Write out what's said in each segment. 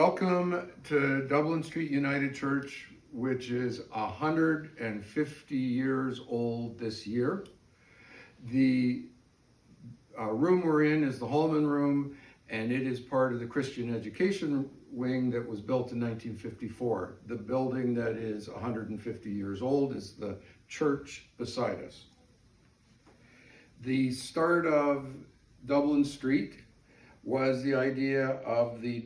Welcome to Dublin Street United Church, which is 150 years old this year. The room we're in is the Holman Room, and it is part of the Christian Education Wing that was built in 1954. The building that is 150 years old is the church beside us. The start of Dublin Street was the idea of the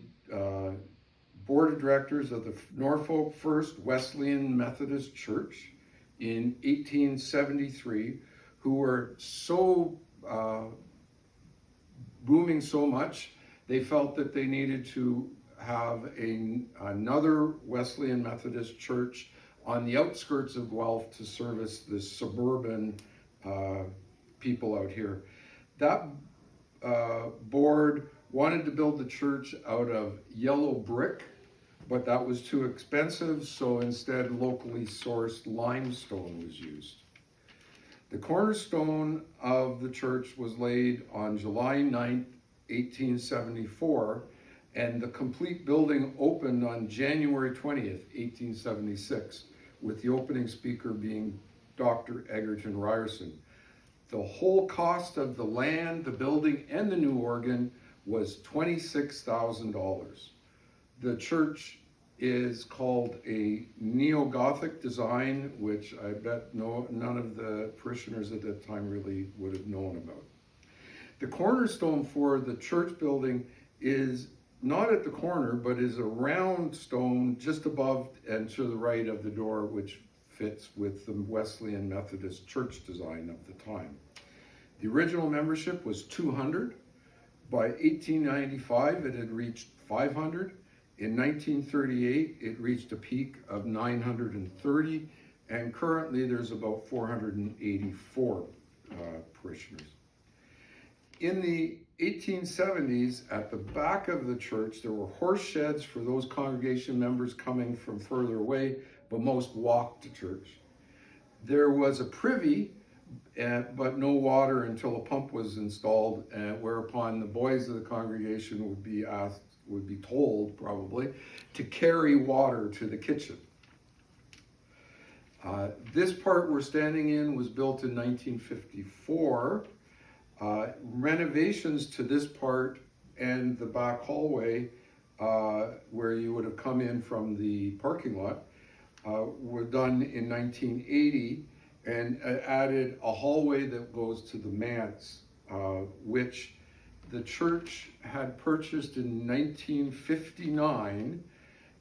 board of directors of the Norfolk First Wesleyan Methodist Church in 1873, who were so booming so much, they felt that they needed to have another Wesleyan Methodist church on the outskirts of Guelph to service the suburban people out here. That board wanted to build the church out of yellow brick, but that was too expensive, so instead locally sourced limestone was used. The cornerstone of the church was laid on July 9th, 1874, and the complete building opened on January 20th, 1876, with the opening speaker being Dr. Egerton Ryerson. The whole cost of the land, the building, and the new organ was $26,000. The church is called a neo-Gothic design, which I bet none of the parishioners at that time really would have known about. The cornerstone for the church building is not at the corner, but is a round stone just above and to the right of the door, which fits with the Wesleyan Methodist church design of the time. The original membership was 200. By 1895, it had reached 500. In 1938, it reached a peak of 930, and currently there's about 484 parishioners. In the 1870s, at the back of the church, there were horse sheds for those congregation members coming from further away, but most walked to church. There was a privy, but no water until a pump was installed, whereupon the boys of the congregation would be told probably to carry water to the kitchen. This part we're standing in was built in 1954. Renovations to this part and the back hallway, where you would have come in from the parking lot, were done in 1980. And added a hallway that goes to the manse, which the church had purchased in 1959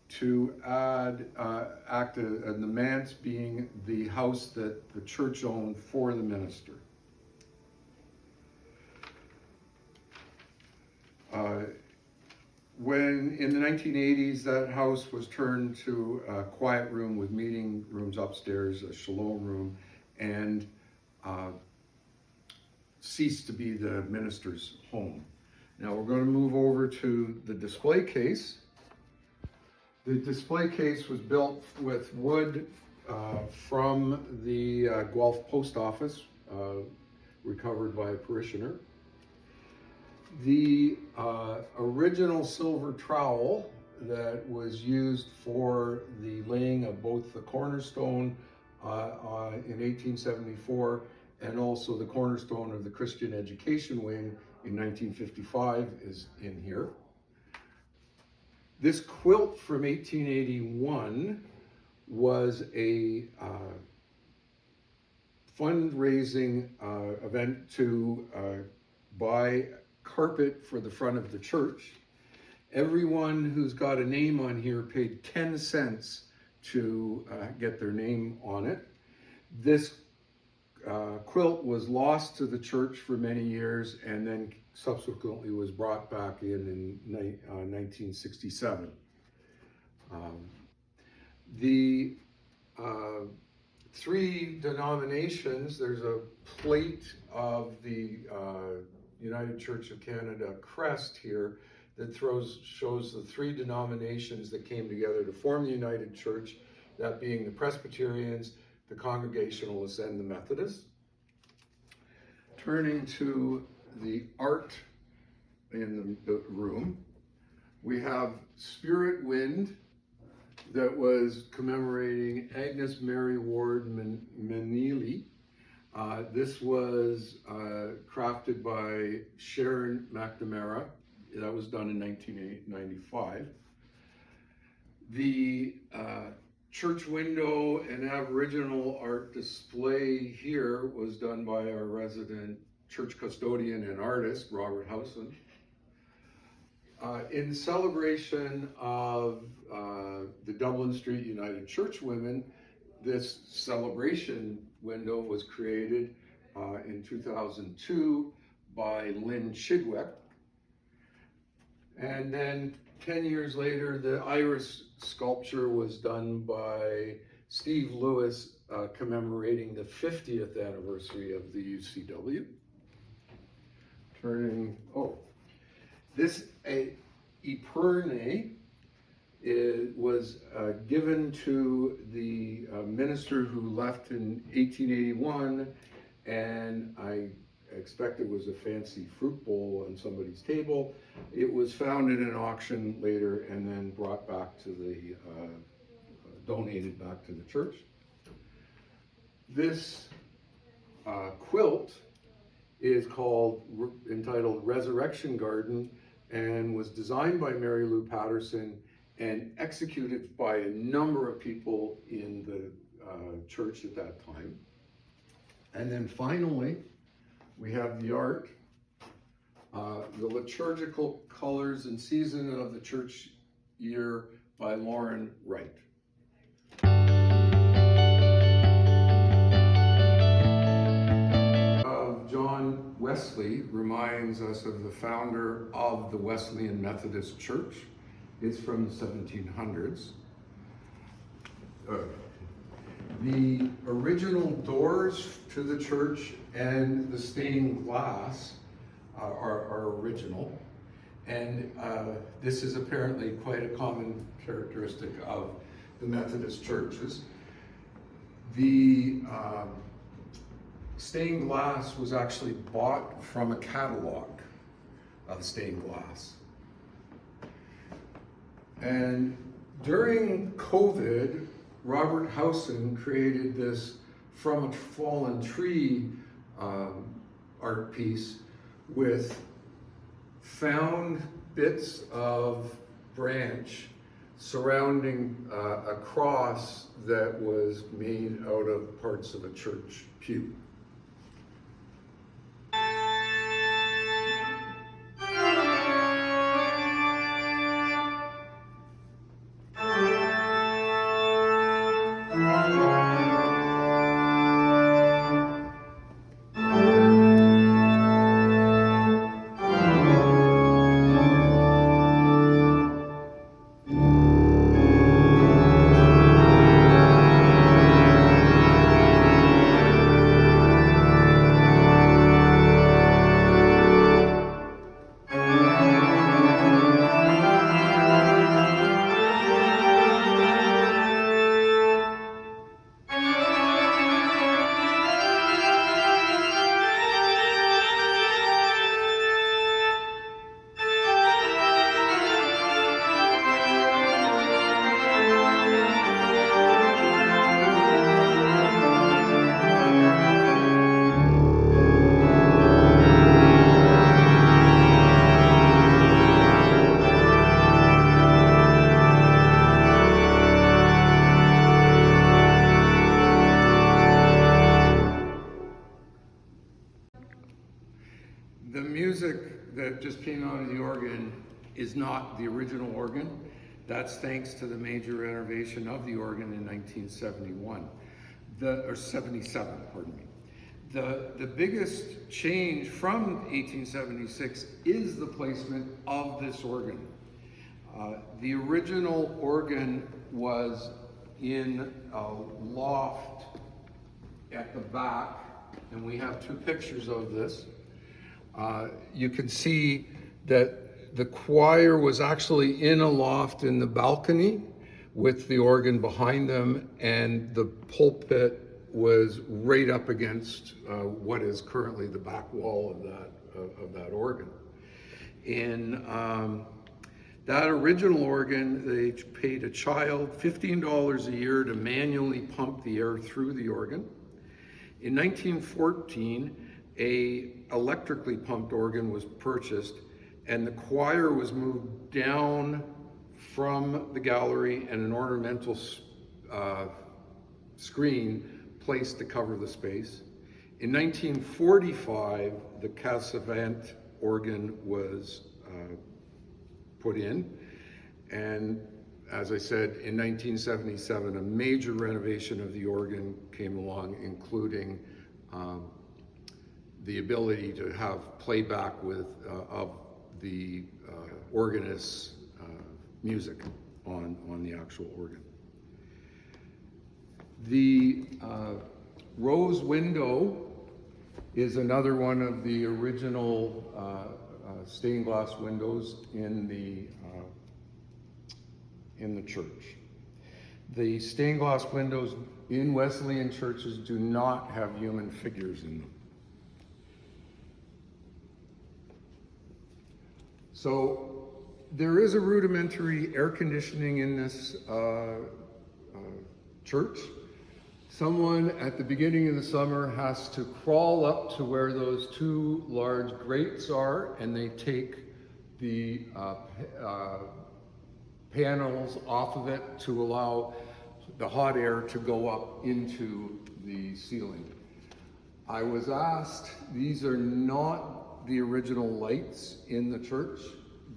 to act as the manse being the house that the church owned for the minister. When in the 1980s, that house was turned to a quiet room with meeting rooms upstairs, a shalom room, and ceased to be the minister's home. Now we're going to move over to the display case. The display case was built with wood from the Guelph post office, recovered by a parishioner. The original silver trowel that was used for the laying of both the cornerstone in 1874 and also the cornerstone of the Christian Education Wing in 1955 is in here. This quilt from 1881 was a fundraising event to buy carpet for the front of the church. Everyone who's got a name on here paid 10 cents to get their name on it. This quilt was lost to the church for many years and then subsequently was brought back in 1967. The three denominations, there's a plate of the United Church of Canada crest here that shows the three denominations that came together to form the United Church, that being the Presbyterians, the Congregationalists, and the Methodists. Turning to the art in the room, We have Spirit Wind that was commemorating Agnes Mary Ward Manili. This was crafted by Sharon McNamara. That was done in 1995. The church window and Aboriginal art display here was done by our resident church custodian and artist, Robert Howson. In celebration of the Dublin Street United Church women, this celebration window was created in 2002 by Lynn Chidwick. And then 10 years later, the iris sculpture was done by Steve Lewis, commemorating the 50th anniversary of the UCW. This Epurne was given to the minister who left in 1881, and I expect it was a fancy fruit bowl on somebody's table. It was found in an auction later and then brought back to the, donated back to the church. This quilt is entitled Resurrection Garden, and was designed by Mary Lou Patterson and executed by a number of people in the church at that time. And then finally, we have the art, the liturgical colors and season of the church year by Lauren Wright. John Wesley reminds us of the founder of the Wesleyan Methodist Church. It's from the 1700s. The original doors to the church and the stained glass are original. And this is apparently quite a common characteristic of the Methodist churches. The stained glass was actually bought from a catalog of stained glass. And during COVID, Robert Howson created this From a Fallen Tree art piece with found bits of branch surrounding a cross that was made out of parts of a church pew. The music that just came out of the organ is not the original organ. That's thanks to the major renovation of the organ in 1971, or 77, pardon me. The biggest change from 1876 is the placement of this organ. The original organ was in a loft at the back, and we have two pictures of this. You can see that the choir was actually in a loft in the balcony with the organ behind them, and the pulpit was right up against what is currently the back wall of that organ. In That original organ, they paid a child $15 a year to manually pump the air through the organ. In 1914, a electrically pumped organ was purchased, and the choir was moved down from the gallery and an ornamental screen placed to cover the space. In 1945, the Cassavant organ was put in, and as I said, in 1977, a major renovation of the organ came along, including the ability to have playback of the organist's music on the actual organ. The rose window is another one of the original stained glass windows in the church. The stained glass windows in Wesleyan churches do not have human figures in them. So there is a rudimentary air conditioning in this church. Someone at the beginning of the summer has to crawl up to where those two large grates are, and they take the panels off of it to allow the hot air to go up into the ceiling. I was asked, these are not the original lights in the church.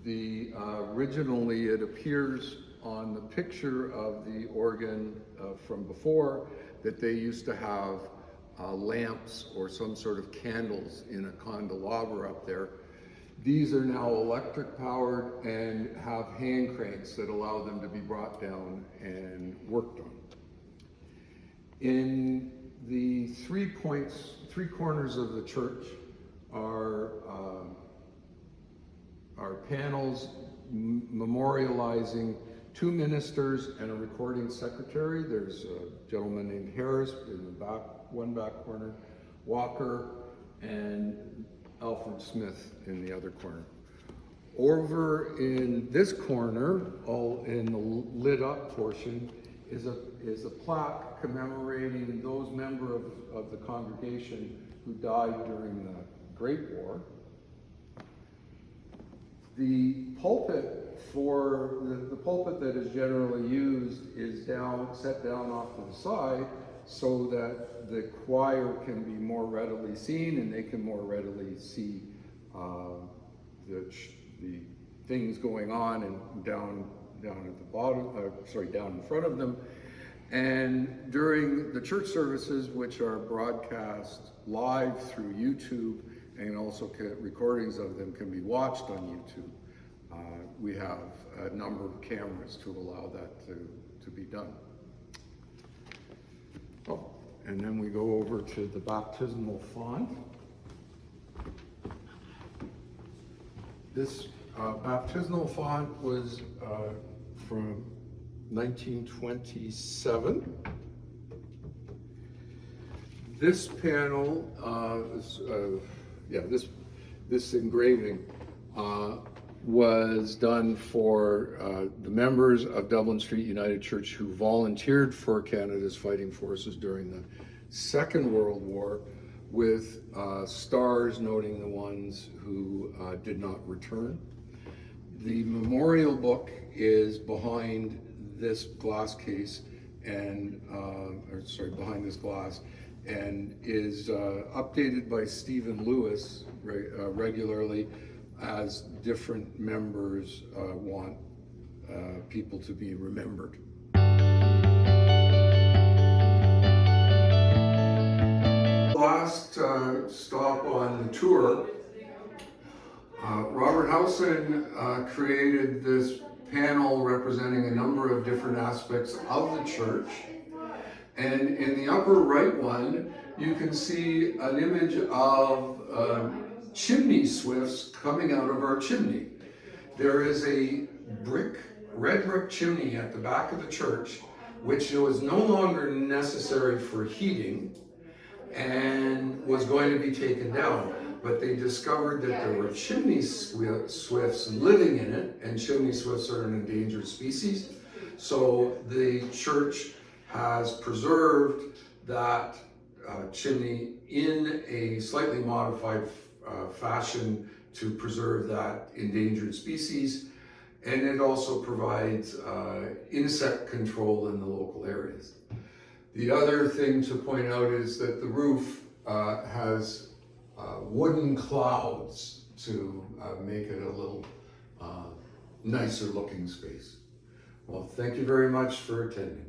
Originally it appears on the picture of the organ from before that they used to have lamps or some sort of candles in a candelabra up there. These are now electric powered and have hand cranks that allow them to be brought down and worked on. In the 3 corners of the church are panels memorializing two ministers and a recording secretary. There's a gentleman named Harris in the one back corner, Walker, and Alfred Smith in the other corner. Over in this corner, all in the lit up portion, is a plaque commemorating those members of the congregation who died during the Great War. The pulpit the pulpit that is generally used is set down off to the side so that the choir can be more readily seen and they can more readily see the things going on and down at the bottom, down in front of them. And during the church services, which are broadcast live through YouTube, and also recordings of them can be watched on YouTube, we have a number of cameras to allow that to be done. Oh, and then we go over to the baptismal font. This baptismal font was from 1927. This panel, this engraving was done for the members of Dublin Street United Church who volunteered for Canada's fighting forces during the Second World War, with stars noting the ones who did not return. The memorial book is behind this glass case and, behind this glass, and is updated by Stephen Lewis regularly as different members want people to be remembered. Last stop on the tour, Robert Howson created this panel representing a number of different aspects of the church. And in the upper right one, you can see an image of chimney swifts coming out of our chimney. There is a red brick chimney at the back of the church, which was no longer necessary for heating and was going to be taken down. but they discovered that there were chimney swifts living in it, and chimney swifts are an endangered species. So the church has preserved that chimney in a slightly modified fashion to preserve that endangered species, and it also provides insect control in the local areas. The other thing to point out is that the roof has wooden clouds to make it a little nicer looking space. Well, thank you very much for attending.